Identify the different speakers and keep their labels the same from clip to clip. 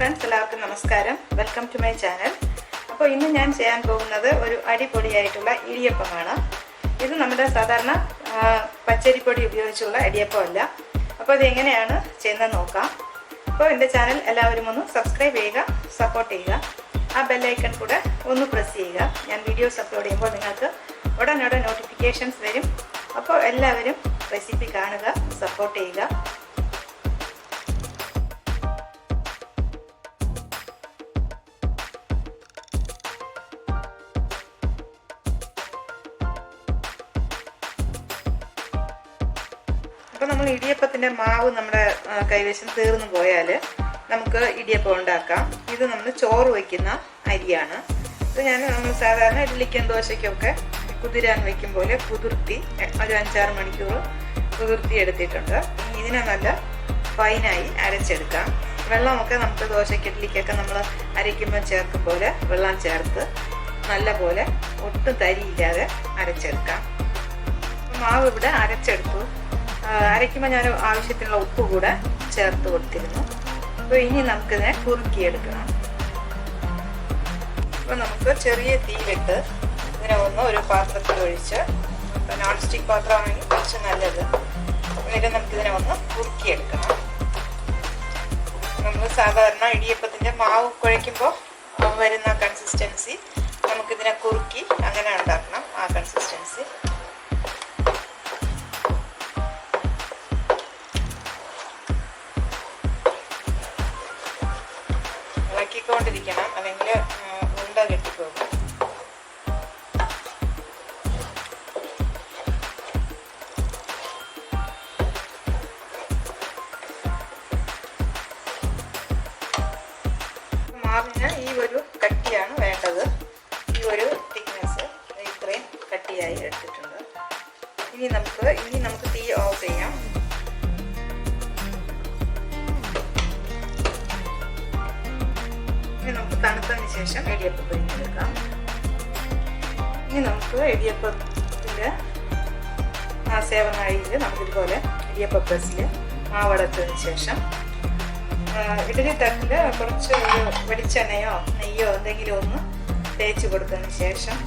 Speaker 1: Friends, എല്ലാവർക്കും നമസ്കാരം. Welcome to my channel. അപ്പോൾ ഇന്ന് ഞാൻ ചെയ്യാൻ പോകുന്നത് ഒരു അടിപൊളിയായിട്ടുള്ള ഇടിയപ്പമാണ്. ഇത് നമ്മുടെ സാധാരണ പച്ചരിപ്പൊടി ഉപയോഗിച്ചുള്ള ഇടിയപ്പമല്ല. അപ്പോൾ ഇത് എങ്ങനെയാണ് ചെയ്യുന്നത് നോക്കാം. അപ്പോൾ എൻ്റെ ചാനൽ എല്ലാവരും ഒന്ന് സബ്സ്ക്രൈബ് ചെയ്യുക, സപ്പോർട്ട് ചെയ്യുക. ആ ബെല്ലൈക്കൺ കൂടെ ഒന്ന് പ്രസ് ചെയ്യുക. ഞാൻ വീഡിയോസ് അപ്ലോഡ് ചെയ്യുമ്പോൾ നിങ്ങൾക്ക് ഉടനോടെ നോട്ടിഫിക്കേഷൻസ് വരും. അപ്പോൾ എല്ലാവരും റെസിപ്പി കാണുക, സപ്പോർട്ട് ചെയ്യുക. അപ്പോൾ നമ്മൾ ഇടിയപ്പത്തിൻ്റെ മാവ് നമ്മുടെ കൈവശം തീർന്നു പോയാൽ നമുക്ക് ഇടിയപ്പം ഉണ്ടാക്കാം. ഇത് നമ്മൾ ചോറ് വയ്ക്കുന്ന അരിയാണ്. ഇത് നമ്മൾ സാധാരണ ഇഡ്ഡലിക്കും ദോശയ്ക്കൊക്കെ കുതിരാൻ വയ്ക്കും പോലെ കുതിർത്തി ഒരു 5-6 മണിക്കൂർ കുതിർത്തി എടുത്തിട്ടുണ്ട്. ഇതിനെ നല്ല ഫൈനായി അരച്ചെടുക്കാം. വെള്ളമൊക്കെ നമുക്ക് ദോശയ്ക്ക് ഇഡ്ഡലിക്കൊക്കെ നമ്മൾ അരയ്ക്കുമ്പോൾ ചേർക്കും പോലെ വെള്ളം ചേർത്ത് നല്ല പോലെ ഒട്ടും തരിയില്ലാതെ അരച്ചെടുക്കാം. മാവ് ഇവിടെ അരച്ചെടുത്തു. അരയ്ക്കുമ്പോൾ ഞാൻ ആവശ്യത്തിനുള്ള ഉപ്പ് കൂടെ ചേർത്ത് കൊടുത്തിരുന്നു. അപ്പോൾ ഇനി നമുക്കിതിനെ കുറുക്കിയെടുക്കണം. അപ്പോൾ നമുക്ക് ചെറിയ തീയിലിട്ട് ഇതിനെ ഒരു പാത്രത്തിൽ ഒഴിച്ച്, നോൺ സ്റ്റിക്ക് പാത്രമാണെങ്കിൽ കുറച്ച് നല്ലത്. എന്നിട്ട് നമുക്കിതിനെ കുറുക്കിയെടുക്കണം. നമ്മൾ സാധാരണ ഇടിയപ്പത്തിൻ്റെ മാവ് കുഴയ്ക്കുമ്പോൾ വരുന്ന കൺസിസ്റ്റൻസി നമുക്കിതിനെ കുറുക്കി അങ്ങനെ ഉണ്ടാക്കണം. ആ കൺസിസ്റ്റൻസി ഇളക്കിക്കൊണ്ടിരിക്കണം, അല്ലെങ്കിൽ ഉണ്ട കെട്ടിപ്പോകും. മാവിന് ഈ ഒരു കട്ടിയാണ് വേണ്ടത്. ഈ ഒരു തിക്നെസ് ഇത്രയും കട്ടിയായി എടുത്തിട്ടുണ്ട്. ഇനി നമുക്ക് തീ ഓഫ് ചെയ്യാം. ഇനി നമുക്ക് തണുത്തതിന് ശേഷം ഇടിയപ്പം പിഴിഞ്ഞെടുക്കാം. ഇനി നമുക്ക് ഇടിയപ്പത്തിൻ്റെ ആ സേവനാഴിയിൽ നമുക്കിതുപോലെ ഇടിയപ്പ പ്രസ്സിൽ മാവടച്ചതിന് ശേഷം ഇഡലി തട്ടിൽ കുറച്ച് വെളിച്ചെണ്ണയോ നെയ്യോ എന്തെങ്കിലും ഒന്ന് തേച്ച് കൊടുത്തതിന് ശേഷം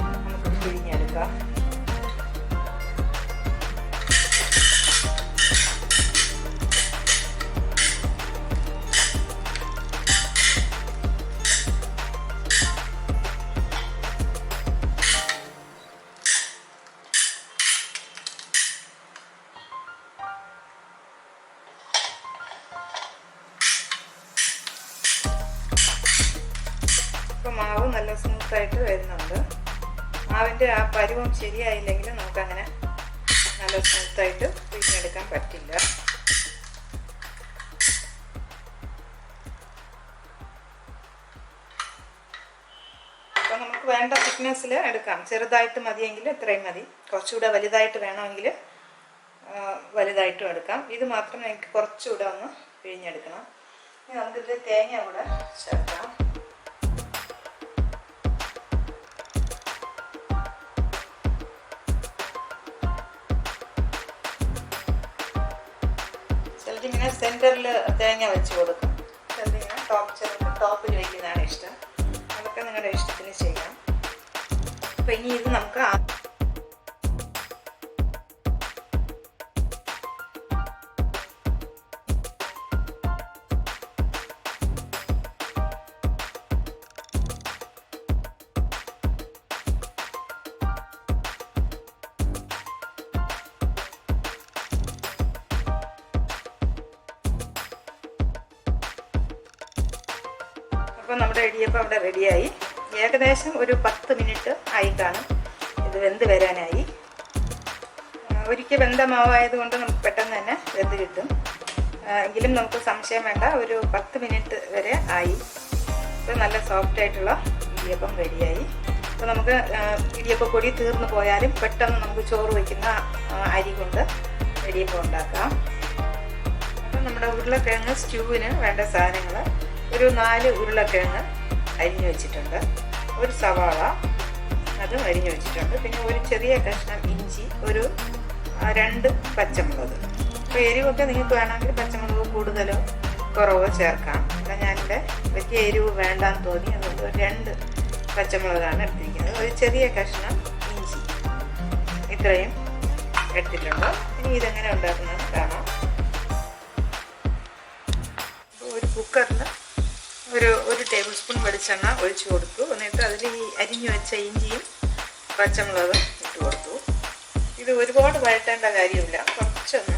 Speaker 1: നമുക്ക് പിഴിഞ്ഞെടുക്കാം. മാവ് നല്ല സ്മൂത്തായിട്ട് വരുന്നുണ്ട്. മാവിൻ്റെ ആ പരുവം ശരിയായില്ലെങ്കിൽ നമുക്കങ്ങനെ നല്ല സ്മൂത്തായിട്ട് പിഴിഞ്ഞെടുക്കാൻ പറ്റില്ല. അപ്പോൾ നമുക്ക് വേണ്ട തിക്നെസ്സിൽ എടുക്കാം. ചെറുതായിട്ട് മതിയെങ്കിൽ ഇത്രയും മതി. കുറച്ചുകൂടെ വലുതായിട്ട് വേണമെങ്കിൽ വലുതായിട്ടും എടുക്കാം. ഇത് മാത്രം എനിക്ക് കുറച്ചുകൂടെ ഒന്ന് പിഴിഞ്ഞെടുക്കണം. ഇനി നമുക്കിതിൽ തേങ്ങ കൂടെ ചേർക്കാം. ഇങ്ങനെ സെൻറ്ററിൽ തേങ്ങ വെച്ച് കൊടുക്കും. ചിലതിങ്ങനെ ടോപ്പിൽ വയ്ക്കുന്നതാണ് ഇഷ്ടം. അതൊക്കെ നിങ്ങളുടെ ഇഷ്ടത്തിന് ചെയ്യാം. അപ്പം ഇനി ഇത് നമുക്ക് അപ്പോൾ നമ്മുടെ ഇടിയപ്പം അവിടെ റെഡിയായി. ഏകദേശം ഒരു 10 മിനിറ്റ് ആയി കാണും ഇത് വെന്ത് വരാനായി. ഒരിക്കൽ വെന്ത മാവായതുകൊണ്ട് നമുക്ക് പെട്ടെന്ന് തന്നെ വെന്ത് കിട്ടും. എങ്കിലും നമുക്ക് സംശയം വേണ്ട, ഒരു 10 മിനിറ്റ് വരെ ആയി. ഇപ്പോൾ നല്ല സോഫ്റ്റ് ആയിട്ടുള്ള ഇടിയപ്പം റെഡിയായി. അപ്പോൾ നമുക്ക് ഇടിയപ്പപ്പൊടി തീർന്നു പോയാലും പെട്ടെന്ന് നമുക്ക് ചോറ് വയ്ക്കുന്ന അരി കൊണ്ട് ഇടിയപ്പം ഉണ്ടാക്കാം. അപ്പോൾ നമ്മുടെ ഉരുളക്കിഴങ്ങ് സ്റ്റൂവിന് വേണ്ട സാധനങ്ങൾ: ഒരു 4 ഉരുളക്കിഴങ്ങ് അരിഞ്ഞു വെച്ചിട്ടുണ്ട്, ഒരു സവാള അതും അരിഞ്ഞു വെച്ചിട്ടുണ്ട്, പിന്നെ ഒരു ചെറിയ കഷ്ണം ഇഞ്ചി, ഒരു 2 പച്ചമുളക്. അപ്പോൾ എരിവൊക്കെ നിങ്ങൾക്ക് വേണമെങ്കിൽ പച്ചമുളക് കൂടുതലോ കുറവ് ചേർക്കാം. അപ്പം ഞാനിവിടെ വലിയ എരിവ് വേണ്ടാന്ന് തോന്നി, അതുകൊണ്ട് ഒരു 2 പച്ചമുളകാണ് എടുത്തിരിക്കുന്നത്. ഒരു ചെറിയ കഷ്ണം ഇഞ്ചി ഇത്രയും എടുത്തിട്ടുണ്ട്. ഇനി ഇതെങ്ങനെ ഉണ്ടാക്കുന്നത് കാണാം. ഒരു കുക്കറിൽ ഒരു ടേബിൾ സ്പൂൺ വെളിച്ചെണ്ണ ഒഴിച്ചു കൊടുത്തു. എന്നിട്ട് അതിൽ ഈ അരിഞ്ഞു വെച്ച ഇഞ്ചിയും പച്ചമുളകും ഇട്ട് കൊടുത്തു. ഇത് ഒരുപാട് വഴറ്റേണ്ട കാര്യമില്ല, കുറച്ചൊന്ന്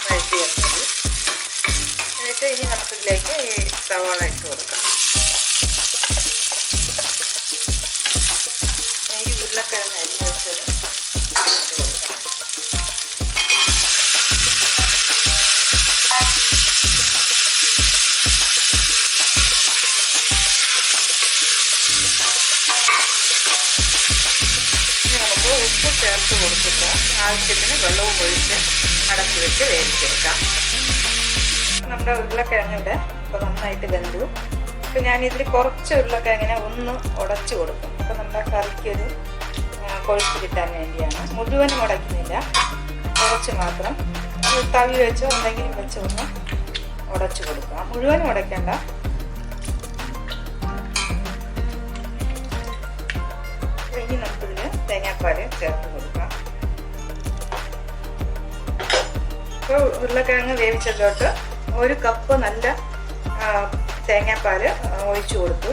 Speaker 1: വഴറ്റി വെച്ചത്. എന്നിട്ട് ഇനി നമുക്കിതിലേക്ക് ഈ സവാള ഇട്ട് കൊടുക്കാം. ഈ ഉരുളക്കിഴങ്ങ് അരിഞ്ഞു വെച്ചത് ഇട്ട് കൊടുക്കാം. ഉപ്പ് ചേർത്ത് കൊടുത്തിട്ട് ആവശ്യത്തിന് വെള്ളവും ഒഴിച്ച് അടച്ചു വെച്ച് വേവിച്ചെടുക്കാം. നമ്മുടെ ഉരുളക്കിഴങ്ങ് ഇവിടെ ഇപ്പോൾ നന്നായിട്ട് വെന്തു. ഇപ്പം ഞാനിതിൽ കുറച്ച് ഉരുളക്കിഴങ്ങിനെ ഒന്ന് ഉടച്ചു കൊടുക്കും. ഇപ്പം നമ്മുടെ കറിക്കൊരു കൊഴുപ്പ് കിട്ടാൻ വേണ്ടിയാണ്. മുഴുവനും ഉടയ്ക്കുന്നില്ല, കുറച്ച് മാത്രം. തവി വെച്ചോ എന്തെങ്കിലും വെച്ചോ ഒന്ന് ഉടച്ചു കൊടുക്കുക. മുഴുവനും ഉടയ്ക്കണ്ട. ഇനി നമുക്കിതിൽ തേങ്ങാപ്പാൽ ചേർത്ത് കൊടുക്കാം. ഇപ്പോൾ ഉരുളക്കിഴങ്ങ് വേവിച്ചതിലോട്ട് 1 കപ്പ് നല്ല തേങ്ങാപ്പാൽ ഒഴിച്ചു കൊടുത്തു.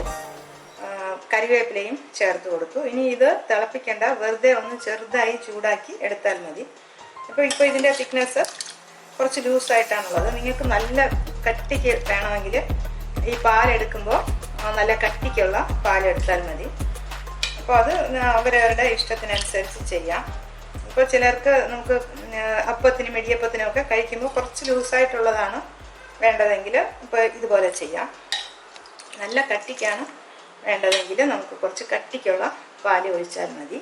Speaker 1: കറിവേപ്പിലയും ചേർത്ത് കൊടുത്തു. ഇനി ഇത് തിളപ്പിക്കേണ്ട, വെറുതെ ഒന്ന് ചെറുതായി ചൂടാക്കി എടുത്താൽ മതി. ഇപ്പോൾ ഇതിൻ്റെ തിക്നെസ് കുറച്ച് ലൂസായിട്ടാണുള്ളത്. നിങ്ങൾക്ക് നല്ല കട്ടിക്ക് വേണമെങ്കിൽ ഈ പാലെടുക്കുമ്പോൾ നല്ല കട്ടിക്കുള്ള പാലെടുത്താൽ മതി. അപ്പോൾ അത് അവരവരുടെ ഇഷ്ടത്തിനനുസരിച്ച് ചെയ്യാം. ഇപ്പോൾ ചിലർക്ക് നമുക്ക് അപ്പത്തിനും ഇടിയപ്പത്തിനും ഒക്കെ കഴിക്കുമ്പോൾ കുറച്ച് ലൂസായിട്ടുള്ളതാണ് വേണ്ടതെങ്കിൽ ഇപ്പോൾ ഇതുപോലെ ചെയ്യാം. നല്ല കട്ടിക്കാണ് വേണ്ടതെങ്കിൽ നമുക്ക് കുറച്ച് കട്ടിക്കുള്ള പാല് ഒഴിച്ചാൽ മതി.